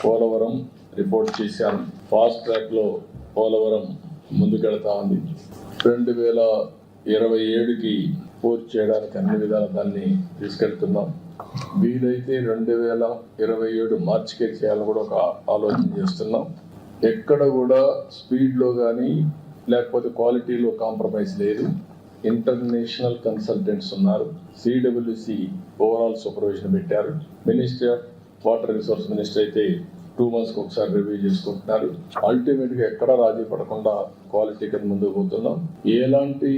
Polavaram report చేశాను. Fast ట్రాక్లో పోలవరం ముందుకెళ్తా ఉంది. 2027కి పూర్తి చేయడానికి అన్ని విధాల దాన్ని తీసుకెళ్తున్నాం. వీలైతే 2027 మార్చికే చేయాలని కూడా ఒక ఆలోచన చేస్తున్నాం. ఎక్కడ కూడా స్పీడ్లో కానీ లేకపోతే క్వాలిటీలో కాంప్రమైజ్ లేదు. ఇంటర్నేషనల్ కన్సల్టెంట్స్ ఉన్నారు. సిడబ్ల్యూసి ఓవరాల్ సూపర్విజన్ పెట్టారు. Ministry of water resource minister అయితే 2 monthsకి ఒకసారి రివ్యూ చేసుకుంటున్నారు. అల్టిమేట్గా ఎక్కడ రాజీ పడకుండా క్వాలిటీ కింద ముందుకు పోతున్నాం. ఎలాంటి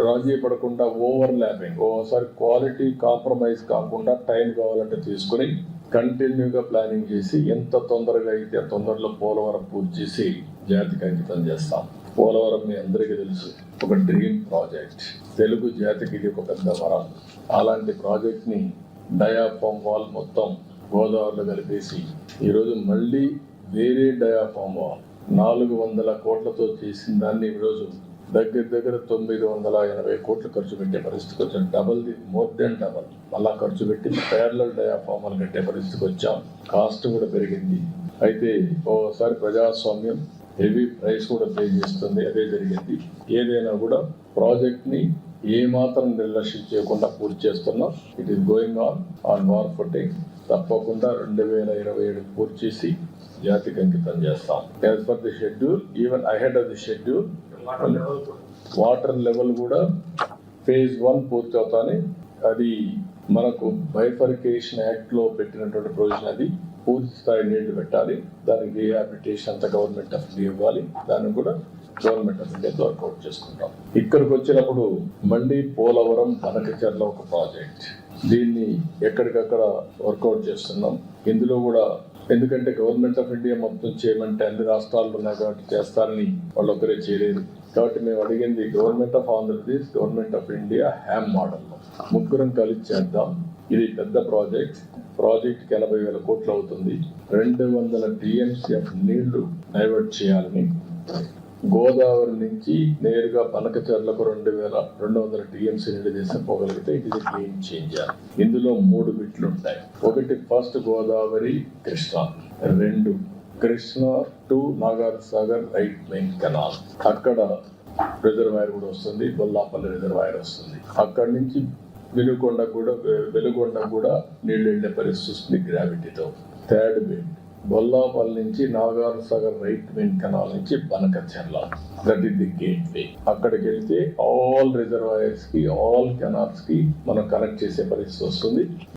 రాజీ పడకుండా ఓవర్ ల్యాపింగ్, ఓసారి క్వాలిటీ కాంప్రమైజ్ కాకుండా టైం కావాలంటే తీసుకుని కంటిన్యూగా ప్లానింగ్ చేసి ఎంత తొందరగా అయితే తొందరలో పోలవరం పూర్తి చేసి జాతికి అంకితం చేస్తాం. పోలవరం మీ అందరికీ తెలుసు, ఒక డ్రీమ్ ప్రాజెక్ట్. తెలుగు జాతికి ఇది ఒక పెద్ద వరం. అలాంటి ప్రాజెక్ట్ని డయాఫామ్ వాల్ మొత్తం గోదావరిలో కలిపేసి ఈరోజు మళ్ళీ వేరే డయాఫామ్ వాల్ 400 కోట్లతో చేసిన దాన్ని ఈరోజు దగ్గర 980 కోట్లు ఖర్చు పెట్టే పరిస్థితికి వచ్చాం. మోర్ దెన్ డబల్ అలా ఖర్చు పెట్టి ప్యారలల్ డయాఫామ్ వాల్ కట్టే పరిస్థితికి వచ్చాం. కాస్ట్ కూడా పెరిగింది. అయితే ఓసారి ప్రజాస్వామ్యం హెవీ ప్రైస్ కూడా పే చేస్తుంది. అదే జరిగింది. ఏదైనా కూడా ప్రాజెక్ట్ని ఏమాత్రం నిర్లక్ష్యం చేయకుండా పూర్తి చేస్తున్నాం. It is going on war footing. తప్పకుండా 2027 పూర్తి చేసి జాతికి అంకితం చేస్తాం. As per the schedule, even ahead of the schedule, water level కూడా phase 1 పూర్తి అవుతానే. అది మనకు బైఫర్కేషన్ యాక్ట్ లో పెట్టినటువంటి ప్రొవిజన్. అది పూర్తి స్థాయి నీళ్లు పెట్టాలి. దానికి రీహాబిలిటేషన్ అంతా గవర్నమెంట్ ఆఫ్ ఇండియా ఇవ్వాలి. దాన్ని కూడా గవర్నమెంట్ ఆఫ్ ఇండియా వర్కౌట్ చేసుకుంటాం. ఇక్కడికి వచ్చినప్పుడు మళ్ళీ పోలవరం బనకచెర్ల ఒక ప్రాజెక్ట్. దీన్ని ఎక్కడికక్కడ వర్కౌట్ చేస్తున్నాం. ఇందులో కూడా ఎందుకంటే గవర్నమెంట్ ఆఫ్ ఇండియా మొత్తం చేయమంటే అన్ని రాష్ట్రాలు ఉన్నాయి కాబట్టి చేస్తారని వాళ్ళు ఒకరే చేయలేదు. కాబట్టి మేము అడిగింది government of Andhra Pradesh, government of India HAM మోడల్లో ముగ్గురం కలిసి చేద్దాం. ఇది పెద్ద ప్రాజెక్ట్కి 80,000 కోట్లు అవుతుంది. 200 TMCF నీళ్లు డైవర్ట్ చేయాలని, గోదావరి నుంచి నేరుగా బనకచెర్లకు 200 TMC నీళ్లు తీసుకుపోగలిగితే ఇట్ ఇస్ గేమ్ చేంజర్. ఇందులో 3 బిట్లు ఉంటాయి. ఒకటి first Godavari Krishna, 2 Krishna to Nagar Sagar right main canal. అక్కడ రిజర్వాయర్ కూడా వస్తుంది, బొల్లాపల్లి రిజర్వాయర్ వస్తుంది. అక్కడి నుంచి వెలుగొండ కూడా నీళ్ళు వెళ్ళే పరిస్థితి వస్తుంది గ్రావిటీతో. థర్డ్ బిట్ బొల్లాపల్లి నుంచి Nagar Sagar right main canal నుంచి Banakacherla, that is the gateway. అక్కడికి వెళ్తే ఆల్ రిజర్వాయర్స్ కి, ఆల్ కెనాల్స్ కి మనం కనెక్ట్ చేసే పరిస్థితి వస్తుంది.